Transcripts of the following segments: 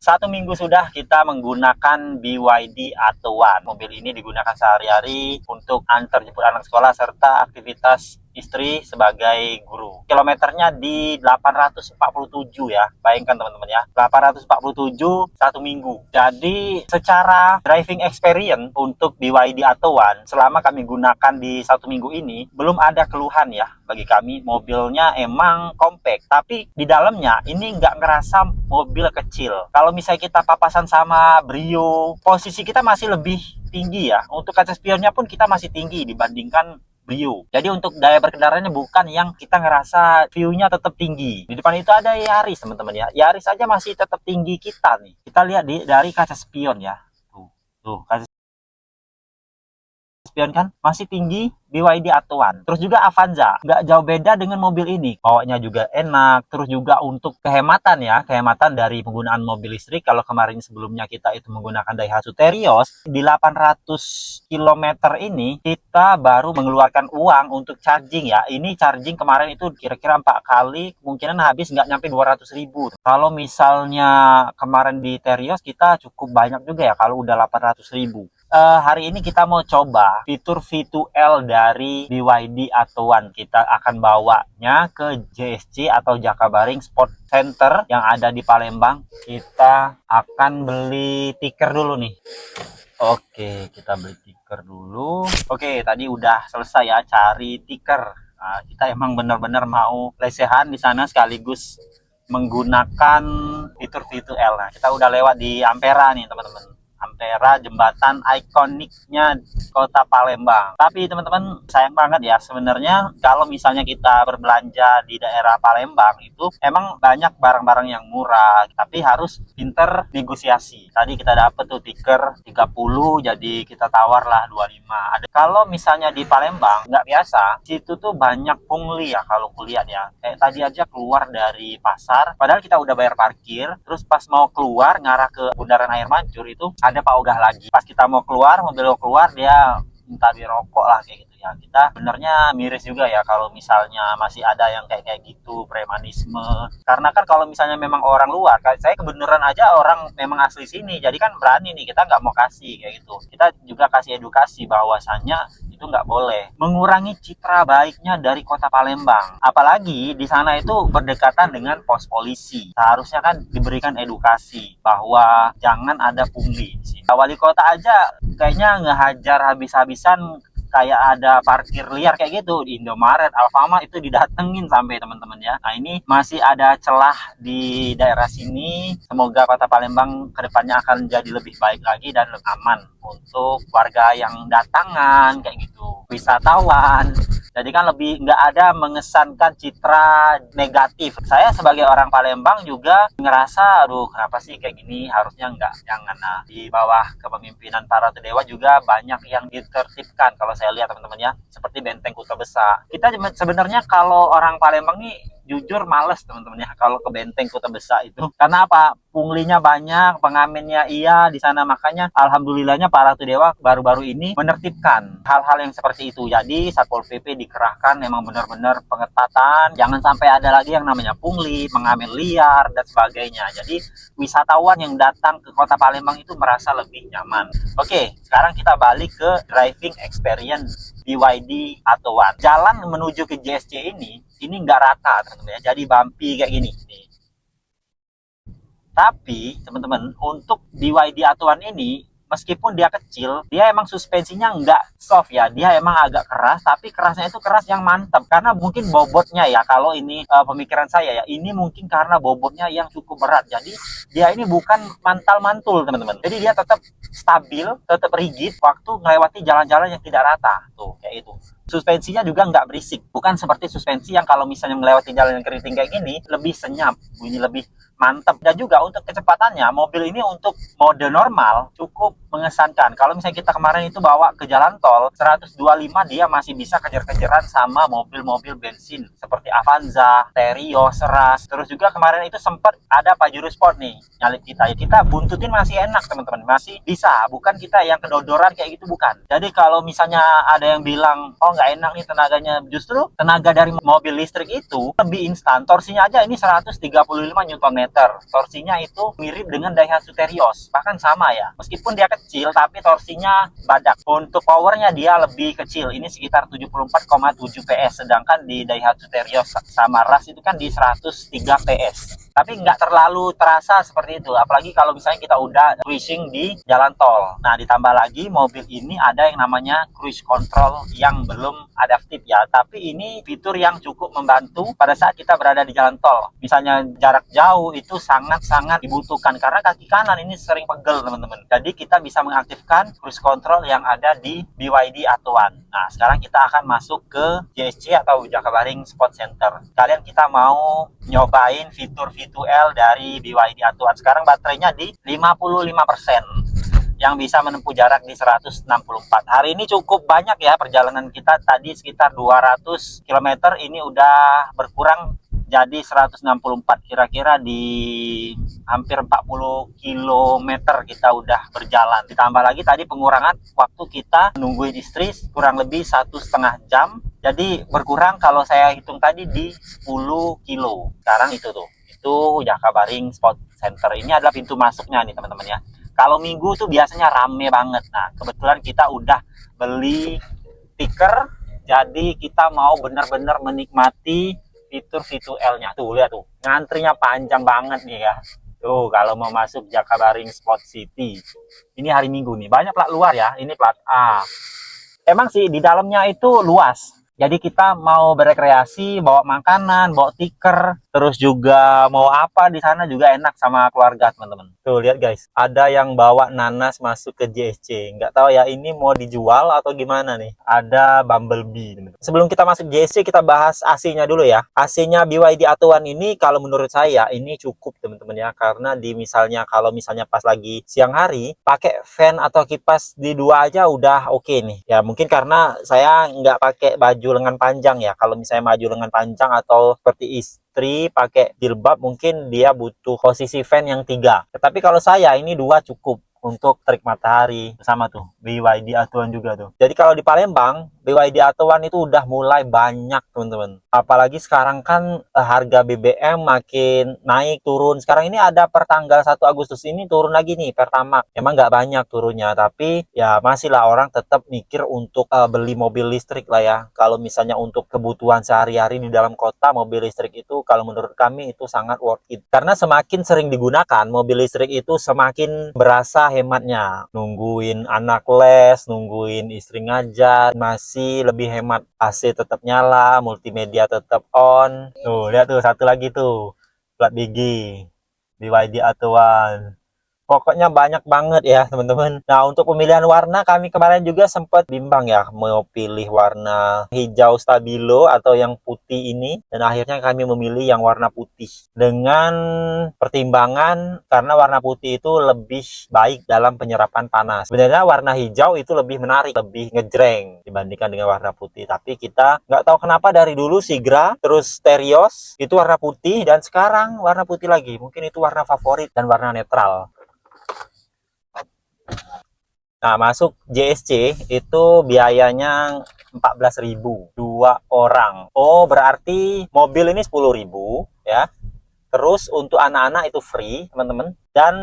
1 minggu sudah kita menggunakan BYD Atto1. Mobil ini digunakan sehari-hari untuk antar jemput anak sekolah serta aktivitas istri sebagai guru. Kilometernya di 847 ya. Bayangkan teman-teman ya. 847 1 minggu. Jadi secara driving experience untuk BYD Atto1 selama kami gunakan di 1 minggu ini belum ada keluhan ya bagi kami. Mobilnya emang compact, tapi di dalamnya ini nggak ngerasa mobil kecil. Kalau misalnya kita papasan sama Brio, posisi kita masih lebih tinggi ya. Untuk kaca spionnya pun kita masih tinggi dibandingkan Brio. Jadi untuk daya berkendaranya bukan yang kita ngerasa view-nya tetap tinggi. Di depan itu ada Yaris teman-teman ya. Yaris aja masih tetap tinggi kita nih. Kita lihat dari kaca spion ya. Tuh kaca spion kan masih tinggi BYD Atto1. Terus juga Avanza, nggak jauh beda dengan mobil ini. Bawanya juga enak, terus juga untuk kehematan ya, kehematan dari penggunaan mobil listrik. Kalau kemarin sebelumnya kita itu menggunakan Daihatsu Terios, di 800 km ini kita baru mengeluarkan uang untuk charging ya. Ini charging kemarin itu kira-kira 4 kali, kemungkinan habis nggak nyampe 200.000. Kalau misalnya kemarin di Terios kita cukup banyak juga ya, kalau udah 800.000. Hari ini kita mau coba fitur V2L dari BYD Atto1. Kita akan bawanya ke JSC atau Jakabaring Sport Center yang ada di Palembang. Kita akan beli tiker dulu nih. Oke, kita beli tiker dulu. Oke, tadi udah selesai ya cari tiker. Nah, kita emang benar-benar mau lesehan di sana sekaligus menggunakan fitur V2L. Nah, kita udah lewat di Ampera nih, teman-teman. Ampera, jembatan ikoniknya kota Palembang. Tapi teman-teman, sayang banget ya sebenarnya kalau misalnya kita berbelanja di daerah Palembang itu emang banyak barang-barang yang murah, tapi harus pinter negosiasi. Tadi kita dapet tuh tiker 30, jadi kita tawar lah 25. Kalau misalnya di Palembang nggak biasa, situ tuh banyak pungli ya kalau kulihat ya. Kayak tadi aja keluar dari pasar, padahal kita udah bayar parkir, terus pas mau keluar ngarah ke Bundaran Air Mancur itu ada Pak Ogah lagi. Pas kita mau keluar, mobil mau keluar, dia minta dirokok lah kayak gitu ya. Kita benernya miris juga ya kalau misalnya masih ada yang kayak gitu, premanisme. Karena kan kalau misalnya memang orang luar, saya kebenaran aja orang memang asli sini, jadi kan berani nih, kita nggak mau kasih kayak gitu. Kita juga kasih edukasi bahwasannya itu nggak boleh mengurangi citra baiknya dari kota Palembang, apalagi di sana itu berdekatan dengan pos polisi. Seharusnya kan diberikan edukasi bahwa jangan ada pungli di sini. Wali kota aja kayaknya ngehajar habis-habisan, kayak ada parkir liar kayak gitu di Indomaret, Alfamart itu didatengin sampai teman-teman ya. Nah, ini masih ada celah di daerah sini. Semoga kota Palembang kedepannya akan jadi lebih baik lagi dan lebih aman untuk warga yang datangan kayak gitu, wisatawan. Jadi kan lebih nggak ada mengesankan citra negatif. Saya sebagai orang Palembang juga ngerasa, aduh kenapa sih kayak gini, harusnya nggak, jangan. Nah, di bawah kepemimpinan para dewa juga banyak yang ditertibkan kalau saya lihat teman-teman ya, seperti Benteng Kota Besar. Kita sebenarnya kalau orang Palembang nih jujur males teman-teman ya kalau ke Benteng Kota Besar itu. Karena apa? Punglinya banyak, pengamennya iya di sana. Makanya alhamdulillahnya para dewa baru-baru ini menertibkan hal-hal yang seperti itu. Jadi Satpol PP dikerahkan memang benar-benar pengetatan. Jangan sampai ada lagi yang namanya pungli, pengamen liar dan sebagainya. Jadi wisatawan yang datang ke Kota Palembang itu merasa lebih nyaman. Oke, sekarang kita balik ke driving experience BYD Atto1. Jalan menuju ke JSC ini nggak rata teman-teman ya, jadi bumpy kayak gini nih. Tapi teman-teman, untuk BYD Atto1 ini meskipun dia kecil, dia emang suspensinya nggak soft ya, dia emang agak keras, tapi kerasnya itu keras yang mantap. Karena mungkin bobotnya ya, kalau ini pemikiran saya ya, ini mungkin karena bobotnya yang cukup berat. Jadi dia ini bukan mantul-mantul teman-teman. Jadi dia tetap stabil, tetap rigid waktu melewati jalan-jalan yang tidak rata. Tuh, kayak itu. Suspensinya juga nggak berisik. Bukan seperti suspensi yang kalau misalnya melewati jalan yang keriting kayak gini, lebih senyap, bunyi lebih mantap. Dan juga untuk kecepatannya, mobil ini untuk mode normal cukup mengesankan. Kalau misalnya kita kemarin itu bawa ke jalan tol 125, dia masih bisa kejar-kejaran sama mobil-mobil bensin seperti Avanza, Terios, Ras. Terus juga kemarin itu sempat ada Pajero Sport nih nyalip kita. Ya kita buntutin masih enak teman-teman, masih bisa. Bukan kita yang kedodoran kayak gitu, bukan. Jadi kalau misalnya ada yang bilang oh nggak enak nih tenaganya, justru tenaga dari mobil listrik itu lebih instan. Torsinya aja ini 135 Nm. Torsinya itu mirip dengan Daihatsu Terios, bahkan sama ya. Meskipun dia kecil tapi torsinya badak. Untuk powernya dia lebih kecil, ini sekitar 74,7 PS, sedangkan di Daihatsu Terios sama Ras itu kan di 103 PS. Tapi nggak terlalu terasa seperti itu, apalagi kalau misalnya kita udah cruising di jalan tol. Nah, ditambah lagi mobil ini ada yang namanya cruise control yang belum adaptif ya, tapi ini fitur yang cukup membantu pada saat kita berada di jalan tol. Misalnya jarak jauh itu sangat-sangat dibutuhkan karena kaki kanan ini sering pegel teman-teman. Jadi kita bisa mengaktifkan cruise control yang ada di BYD Atuan. Nah, sekarang kita akan masuk ke JSC atau Jakabaring Sport Center. Kalian kita mau nyobain fitur V2L dari BYD Atuan. Sekarang baterainya di 55%. Yang bisa menempuh jarak di 164. Hari ini cukup banyak ya perjalanan kita, tadi sekitar 200 km, ini udah berkurang jadi 164. Kira-kira di hampir 40 km kita udah berjalan. Ditambah lagi tadi pengurangan waktu kita nungguin istri kurang lebih 1,5 jam. Jadi berkurang kalau saya hitung tadi di 10 kilo. Sekarang itu tuh. Itu Jakabaring Sport Center. Ini adalah pintu masuknya nih teman-teman ya. Kalau minggu tuh biasanya rame banget. Nah, kebetulan kita udah beli stiker, jadi kita mau benar-benar menikmati fitur V2L-nya. Tuh, lihat tuh, ngantrinya panjang banget nih ya. Tuh, kalau mau masuk Jakabaring Sport City. Ini hari Minggu nih, banyak plat luar ya, ini plat A. Emang sih di dalamnya itu luas. Jadi kita mau berekreasi, bawa makanan, bawa tiker, terus juga mau apa di sana juga enak sama keluarga teman-teman. Tuh lihat guys, ada yang bawa nanas masuk ke JSC. Nggak tahu ya ini mau dijual atau gimana nih. Ada Bumblebee. Teman-teman. Sebelum kita masuk JSC kita bahas AC-nya dulu ya. AC-nya BYD Atuan ini kalau menurut saya ini cukup teman-teman ya, karena di misalnya kalau misalnya pas lagi siang hari pakai fan atau kipas di dua aja udah oke nih. Ya mungkin karena saya nggak pakai baju lengan panjang ya. Kalau misalnya baju lengan panjang atau seperti istri pakai jilbab, mungkin dia butuh posisi fan yang 3. Tetapi kalau saya ini 2 cukup untuk terik matahari. Sama tuh BYD Atuan juga tuh. Jadi kalau di Palembang BYD Atuan itu udah mulai banyak teman-teman. Apalagi sekarang kan harga BBM makin naik turun. Sekarang ini ada per tanggal 1 Agustus ini turun lagi nih Pertamax. Emang nggak banyak turunnya, tapi ya masih lah orang tetap mikir untuk beli mobil listrik lah ya. Kalau misalnya untuk kebutuhan sehari-hari di dalam kota, mobil listrik itu kalau menurut kami itu sangat worth it. Karena semakin sering digunakan mobil listrik itu semakin berasa hematnya. Nungguin anak les, nungguin istri ngajar, masih lebih hemat. AC tetap nyala, multimedia tetap on. Tuh, lihat tuh satu lagi tuh. Plat gigi. BYD Atuan. Pokoknya banyak banget ya teman-teman. Nah untuk pemilihan warna kami kemarin juga sempat bimbang ya, mau pilih warna hijau stabilo atau yang putih ini. Dan akhirnya kami memilih yang warna putih. Dengan pertimbangan karena warna putih itu lebih baik dalam penyerapan panas. Sebenarnya warna hijau itu lebih menarik, lebih ngejreng dibandingkan dengan warna putih. Tapi kita nggak tahu kenapa dari dulu Sigra, terus Terios itu warna putih dan sekarang warna putih lagi. Mungkin itu warna favorit dan warna netral. Nah, masuk JSC itu biayanya 14.000 2 orang. Oh, berarti mobil ini 10.000 ya. Terus untuk anak-anak itu free, teman-teman. Dan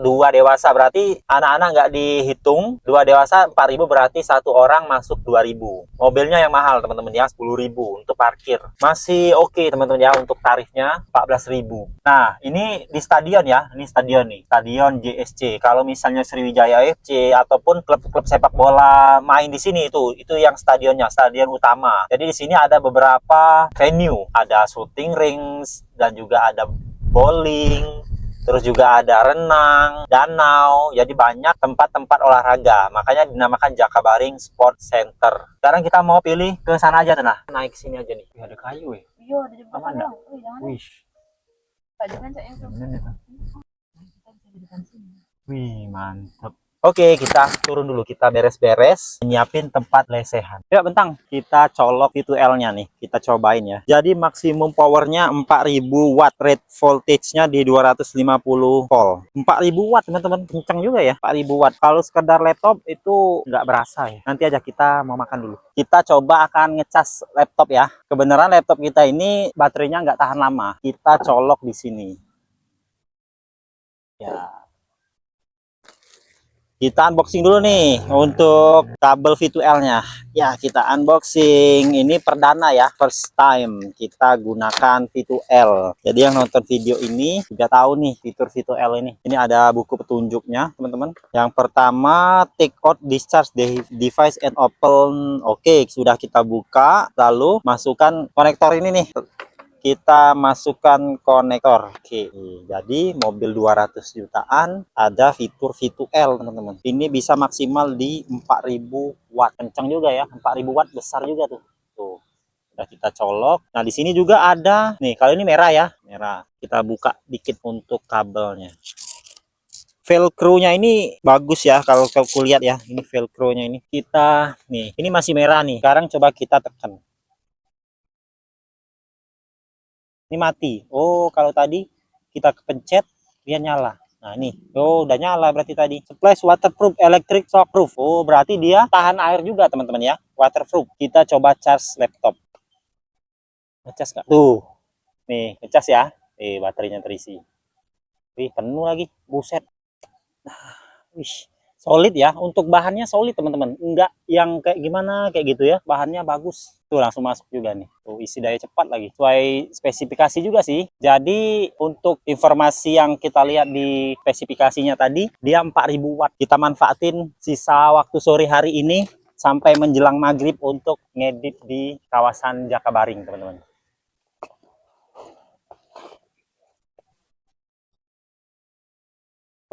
2 dewasa, berarti anak-anak nggak dihitung. 2 dewasa 4.000, berarti 1 orang masuk 2.000. Mobilnya yang mahal, teman-teman ya, 10.000 untuk parkir. Masih oke, teman-teman ya, untuk tarifnya 14.000. Nah, ini di stadion ya. Ini stadion nih, Stadion JSC. Kalau misalnya Sriwijaya FC ataupun klub-klub sepak bola main di sini itu yang stadionnya, stadion utama. Jadi di sini ada beberapa venue, ada shooting rings dan juga ada bowling, terus juga ada renang, danau, jadi banyak tempat-tempat olahraga. Makanya dinamakan Jakabaring Sport Center. Sekarang kita mau pilih ke sana aja, Tanah. Naik sini aja nih. Ada kayu ya? Iya, ada jembatan. Aman nggak? Wih, jangan. Wih. Tadi kan saya Wih, mantep. Oke, kita turun dulu, kita beres-beres, nyiapin tempat lesehan. Ya, bentang, kita colok V2L-nya nih, kita cobain ya. Jadi maksimum powernya 4000 watt, rate voltage-nya di 250 volt. 4000 watt, teman-teman, kencang juga ya, 4000 watt. Kalau sekedar laptop itu nggak berasa ya. Nanti aja kita mau makan dulu. Kita coba akan ngecas laptop ya. Kebenaran laptop kita ini baterainya nggak tahan lama. Kita colok di sini. Ya. Kita unboxing dulu nih untuk kabel V2L-nya. Ya, kita unboxing. Ini perdana ya, first time kita gunakan V2L. Jadi yang nonton video ini juga tahu nih fitur V2L ini. Ini ada buku petunjuknya, teman-teman. Yang pertama, take out discharge device and open. Oke, sudah kita buka. Lalu masukkan konektor ini nih. Kita masukkan konektor. Oke, jadi mobil 200 jutaan ada fitur V2L, teman-teman. Ini bisa maksimal di 4000 watt. Kencang juga ya, 4000 watt besar juga tuh. Tuh, udah kita colok. Nah, di sini juga ada nih, kalau ini merah ya, merah. Kita buka dikit untuk kabelnya. Velcro-nya ini bagus ya, kalau kau lihat ya. Ini velcro-nya ini. Kita nih, ini masih merah nih. Sekarang coba kita tekan. Ini mati. Oh, kalau tadi kita kepencet dia nyala. Nah, ini. Oh, udah nyala berarti tadi. Splash waterproof, electric shockproof. Oh, berarti dia tahan air juga, teman-teman ya. Waterproof. Kita coba charge laptop. Ngecas nggak? Tuh. Nih, ngecas ya. Baterainya terisi. Wih, penuh lagi. Buset. Wih, solid ya. Untuk bahannya solid, teman-teman. Enggak yang kayak gimana, kayak gitu ya. Bahannya bagus. Tuh, langsung masuk juga nih. Tuh, isi daya cepat lagi. Sesuai spesifikasi juga sih. Jadi, untuk informasi yang kita lihat di spesifikasinya tadi, dia 4000 watt. Kita manfaatin sisa waktu sore hari ini sampai menjelang maghrib untuk ngedit di kawasan Jakabaring, teman-teman.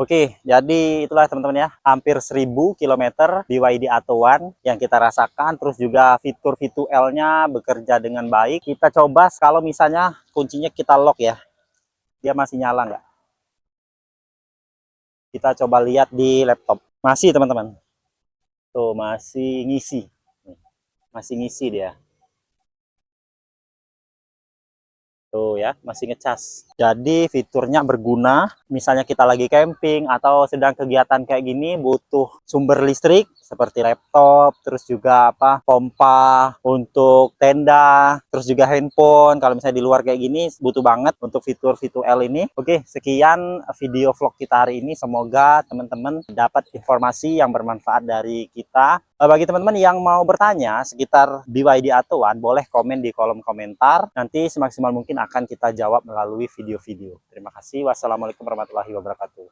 Oke, jadi itulah teman-teman ya, hampir 1000 km BYD Atto One yang kita rasakan, terus juga fitur V2L-nya bekerja dengan baik. Kita coba kalau misalnya kuncinya kita lock ya, dia masih nyala nggak? Kita coba lihat di laptop. Masih teman-teman, tuh masih ngisi, masih ngisi dia. Tuh ya, masih ngecas. Jadi fiturnya berguna, misalnya kita lagi camping atau sedang kegiatan kayak gini butuh sumber listrik seperti laptop, terus juga apa pompa untuk tenda, terus juga handphone. Kalau misalnya di luar kayak gini butuh banget untuk fitur V2L ini. Oke, sekian video vlog kita hari ini. Semoga teman-teman dapat informasi yang bermanfaat dari kita. Bagi teman-teman yang mau bertanya sekitar BYD Atto One, boleh komen di kolom komentar. Nanti semaksimal mungkin akan kita jawab melalui video-video. Terima kasih. Wassalamualaikum warahmatullahi wabarakatuh.